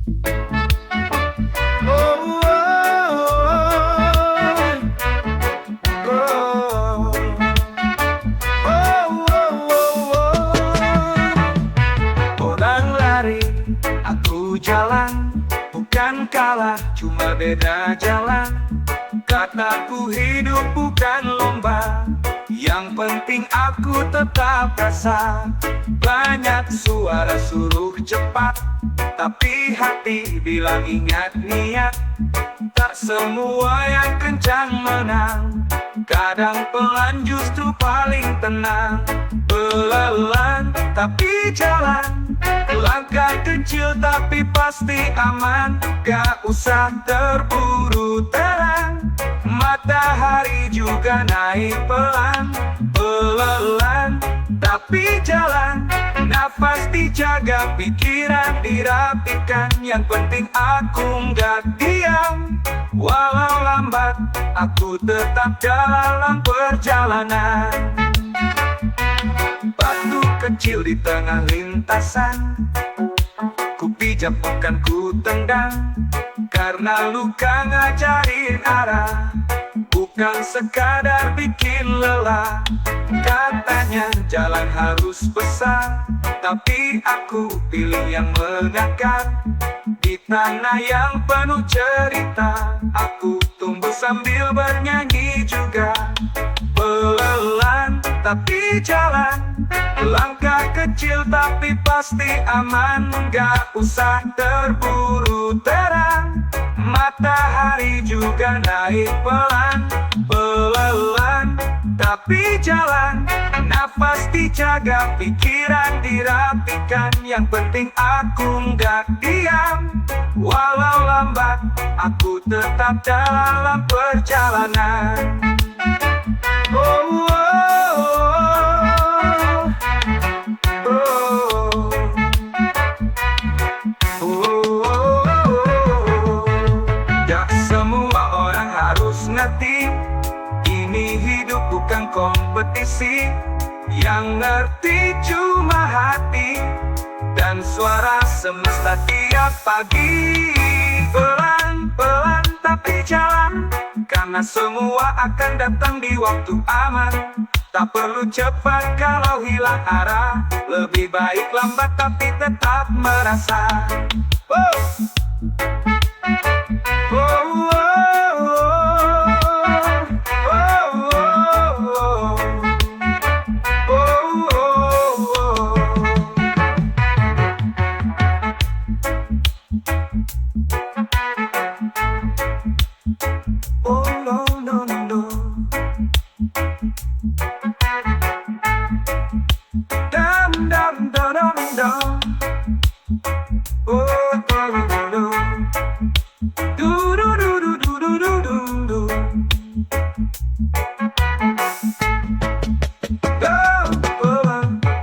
Oh, oh, oh, oh. Orang lari, aku jalan, bukan kalah, cuma beda jalan. Kataku hidup bukan lomba, yang penting aku tetap rasa. Banyak suara suruh cepat, tapi hati bilang ingat niat. Tak semua yang kencang menang, kadang pelan justru paling tenang. Pelan tapi jalan, langkah kecil tapi pasti aman. Gak usah terburu terang, matahari juga naik pelan. Pelan tapi jalan, nafas dijaga, pikiran dirapikan. Yang penting aku nggak diam, walau lambat aku tetap dalam perjalanan. Batu kecil di tengah lintasan, ku pijak bukan ku tendang, karena luka ngajarin arah, bukan sekadar bikin lelah. Katanya jalan harus besar, tapi aku pilih yang mengakar. Di tanah yang penuh cerita, aku tumbuh sambil bernyanyi juga. Pelan tapi jalan, langkah kecil tapi pasti aman. Gak usah terburu terang, matahari juga naik pelan. Pelan tapi jalan, nafas dijaga, pikiran dirapikan. Yang penting aku nggak diam, walau lambat aku tetap dalam perjalanan. Oh, oh, oh, oh, oh. Gak semua orang harus ngerti, ini hidup bukan kompetisi. Yang ngerti cuma hati dan suara semesta tiap pagi. Pelan tapi jalan, karena semua akan datang di waktu aman. Tak perlu cepat kalau hilang arah, lebih baik lambat tapi tetap merasa. Oh, oh, oh,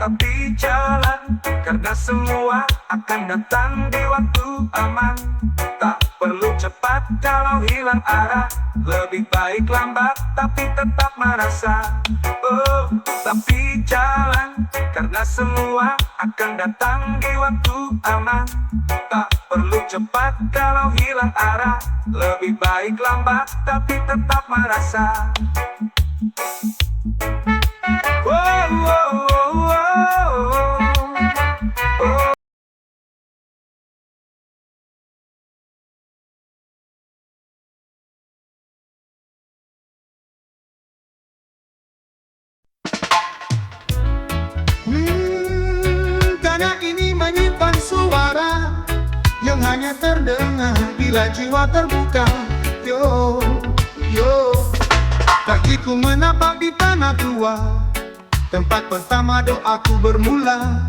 tapi jalan, karena semua akan datang di waktu aman. Tak perlu cepat kalau hilang arah, lebih baik lambat tapi tetap merasa. Oh, tapi jalan, karena semua akan datang di waktu aman. Tak perlu cepat kalau hilang arah, lebih baik lambat tapi tetap merasa. Oh, oh, oh, oh, oh. Tanah ini menyimpan suara yang hanya terdengar bila jiwa terbuka. Yo, yo, kakiku menapak di tanah tua, tempat pertama doaku bermula.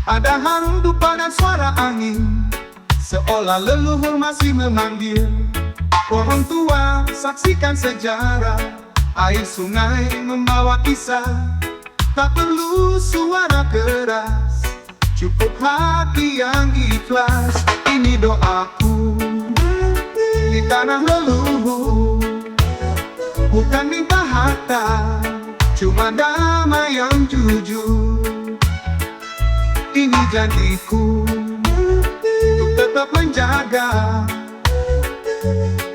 Ada harum dupa dan suara angin, seolah leluhur masih memanggil. Pohon tua saksikan sejarah, air sungai membawa kisah. Tak perlu suara keras, cukup hati yang ikhlas. Ini doaku di tanah leluhur, bukan minta harta, cuma damai yang jujur. Ini janjiku untuk tetap menjaga menjaga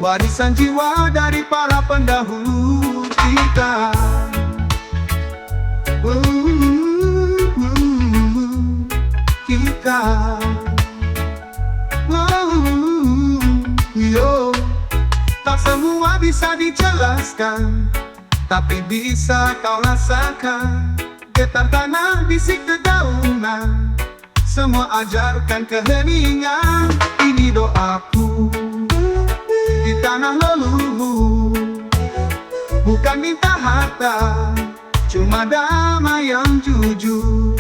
warisan jiwa dari para pendahulu kita. Kita yo, tak semua bisa dijelaskan, tapi bisa kau rasakan. Getar tanah, bisik dedaunan, semua ajarkan keheningan. Ini doaku di tanah leluhur, bukan minta harta, cuma damai yang jujur.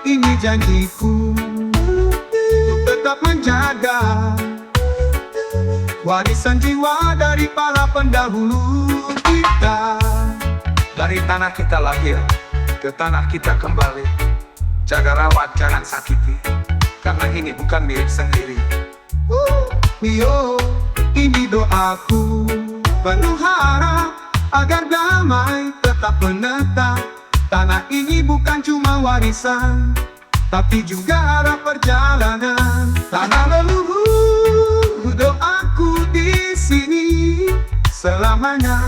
Ini janjiku untuk tetap menjaga warisan jiwa dari para pendahulu kita. Dari tanah kita lahir, ke tanah kita kembali. Jaga rawat, jangan sakiti, karena ini bukan milik sendiri. Yo, ini doaku penuh harap agar damai tetap menetap. Tanah ini bukan cuma warisan, tapi juga arah perjalanan. Tanah leluhur, doaku di sini selamanya.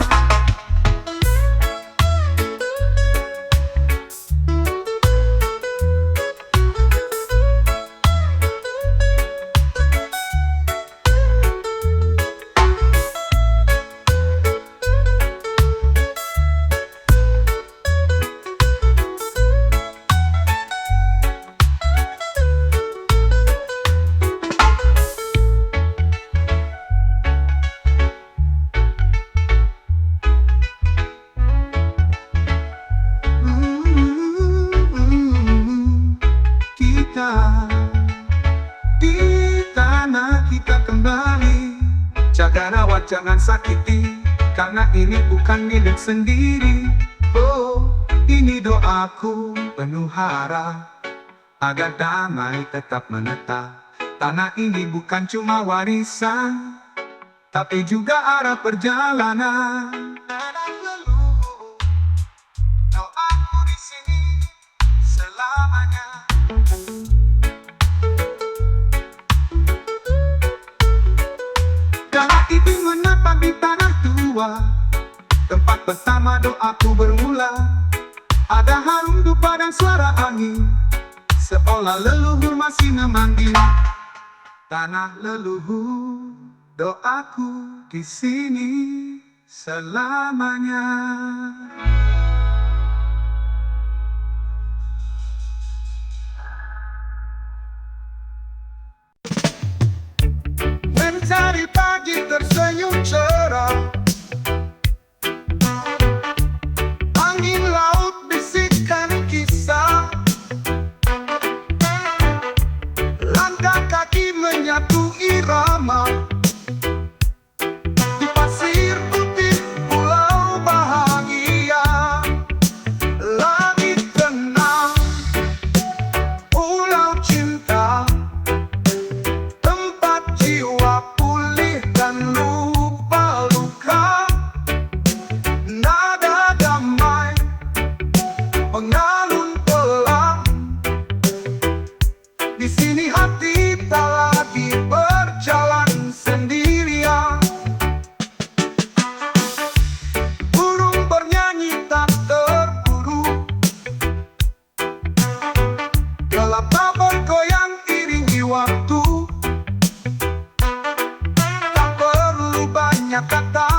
Di tanah kita kembali. Jaga rawat, jangan sakiti, karena ini bukan milik sendiri. Oh, ini doaku penuh harap agar damai tetap menetap. Tanah ini bukan cuma warisan, tapi juga arah perjalanan. Doaku di sini selamanya. Tanah itu menetap di tanah tua, tempat pertama doaku bermula. Ada harum dupa dan suara angin, seolah leluhur masih memanggil. Tanah leluhur, doaku di sini selamanya. Mencari pagi tersenyum cerah, angin laut bisikkan kisah, langkah kaki menyatu irama. Di pasir putih pulau bahagia, langit tenang, pulau cinta, tempat jiwa pulih dan lupa luka. Nada damai mengalun pelan, di sini hati tak lagi berjalan sendirian. Burung bernyanyi tak terburu, kelapa bergoyang iringi waktu. Tak perlu banyak kata,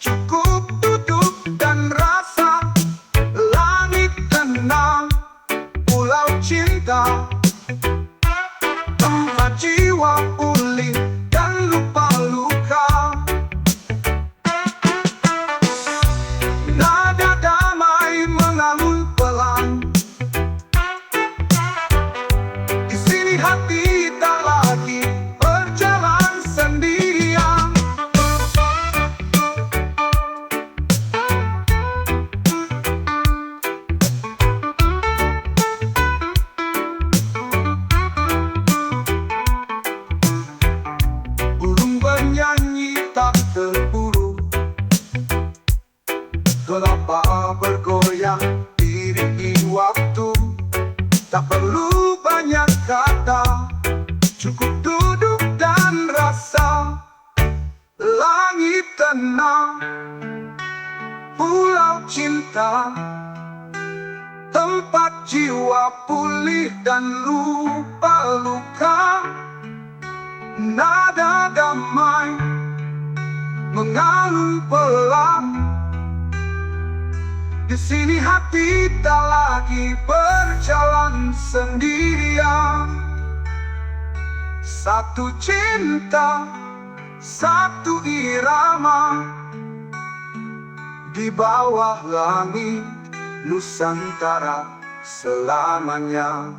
cukup duduk dan rasa. Langit tenang, pulau cinta, tempat jiwa pulih dan lupa luka. Nada damai mengalun pelan, di sini hati tak lagi berjalan sendirian. Burung bernyanyi tak terburu, kelapa bergoyang iringi waktu. Tak perlu banyak kata, cukup sana, pulau cinta, tempat jiwa pulih dan lupa luka. Nada damai mengalun pelan. Di sini hati tak lagi berjalan sendirian. Satu cinta, satu irama, di bawah langit Nusantara selamanya.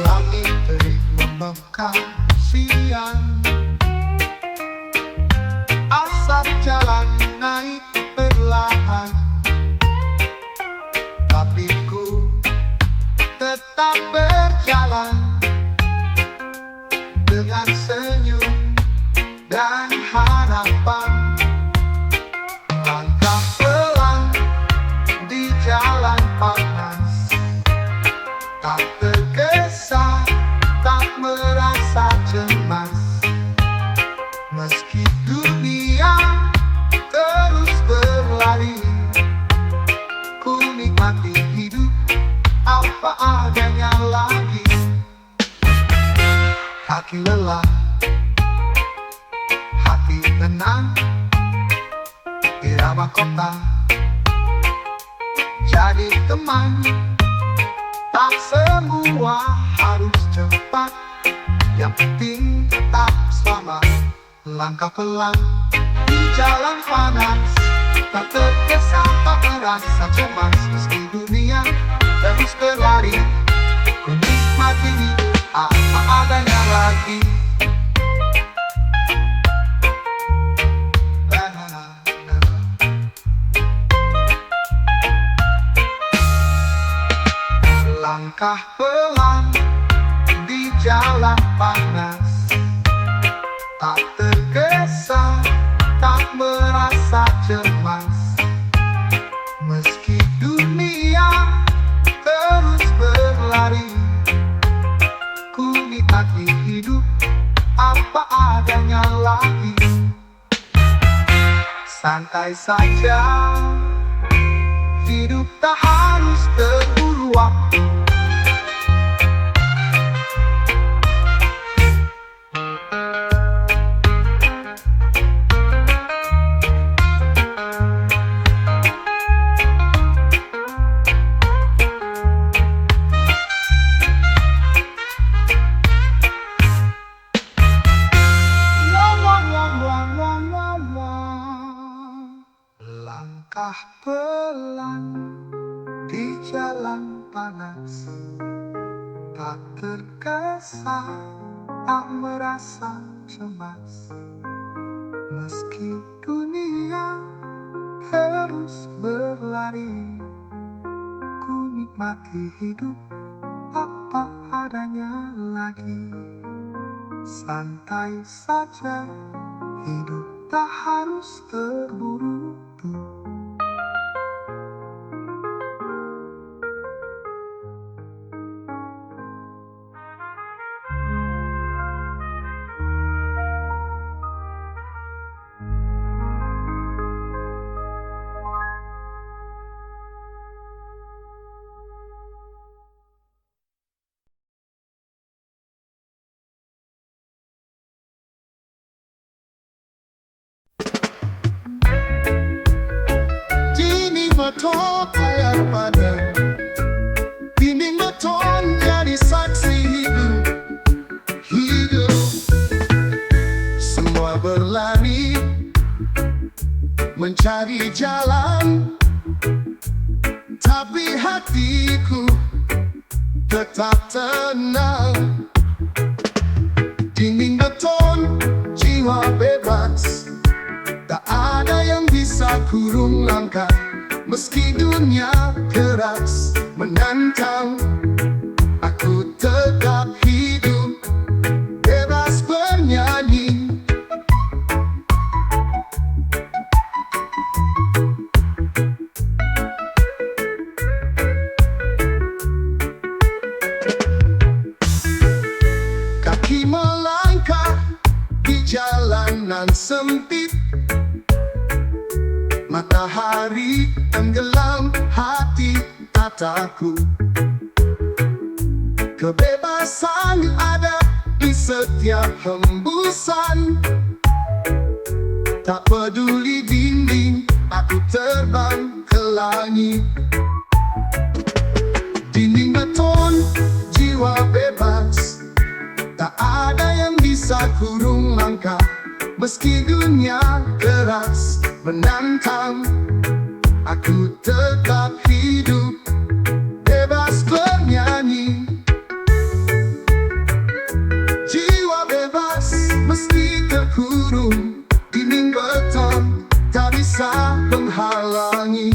Langit terlembabkan siang, asap jalan naik perlahan, tapi ku tetap berjalan dengan senyum dan harapan. Langkah pelan di jalan panas, tak tergesa, tak merasa cemas. Meski dunia terus berlari, ku nikmati hidup apa adanya lagi. Kaki lelah, hati tenang, irama kota jadi teman. Tak semua harus cepat, yang penting tetap selamat. Langkah pelan di jalan panas, tak tergesa, tak merasa cemas. Meski dunia terus berlari, ku nikmati hidup apa adanya lagi. Langkah pelan di jalan panas, tak tergesa, tak merasa cemas. Meski dunia terus berlari, ku nikmati hidup apa adanya lagi. Santai saja, hidup tak harus terburu waktu. Langkah pelan di jalan panas, tak tergesa, tak merasa cemas. Meski dunia terus berlari, ku nikmati hidup apa adanya lagi. Santai saja, hidup tak harus terburu-buru. Beton layar pada dinding beton jadi saksi hidup. Semua berlari mencari jalan, tapi hatiku tetap tenang. jiwa bebas. Tak ada yang bisa kurung langkah, meski dunia keras menantang. Aku tetap hidup, bebas bernyanyi. Kaki melangkah di jalanan sempit, matahari tenggelam, hati tak takut. Kebebasan ada di setiap hembusan. Tak peduli dinding, aku terbang ke langit. Dinding beton, jiwa bebas. Tak ada yang bisa kurung langkah, meski dunia keras menantang. Aku tetap hidup, bebas bernyanyi. Jiwa bebas meski terkurung, dinding beton tak bisa menghalangi.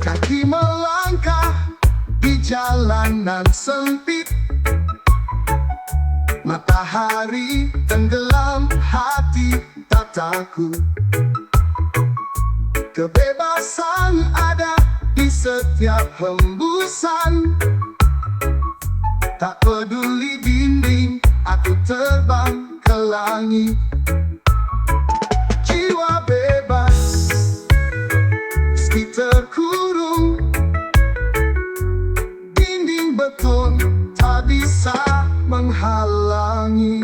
Kaki melangkah di jalanan sempit, matahari tenggelam, hati tak takut. Kebebasan ada di setiap hembusan. Tak peduli dinding, aku terbang ke langit. Jiwa bebas meski terkurung, dinding beton tak bisa menghalangi.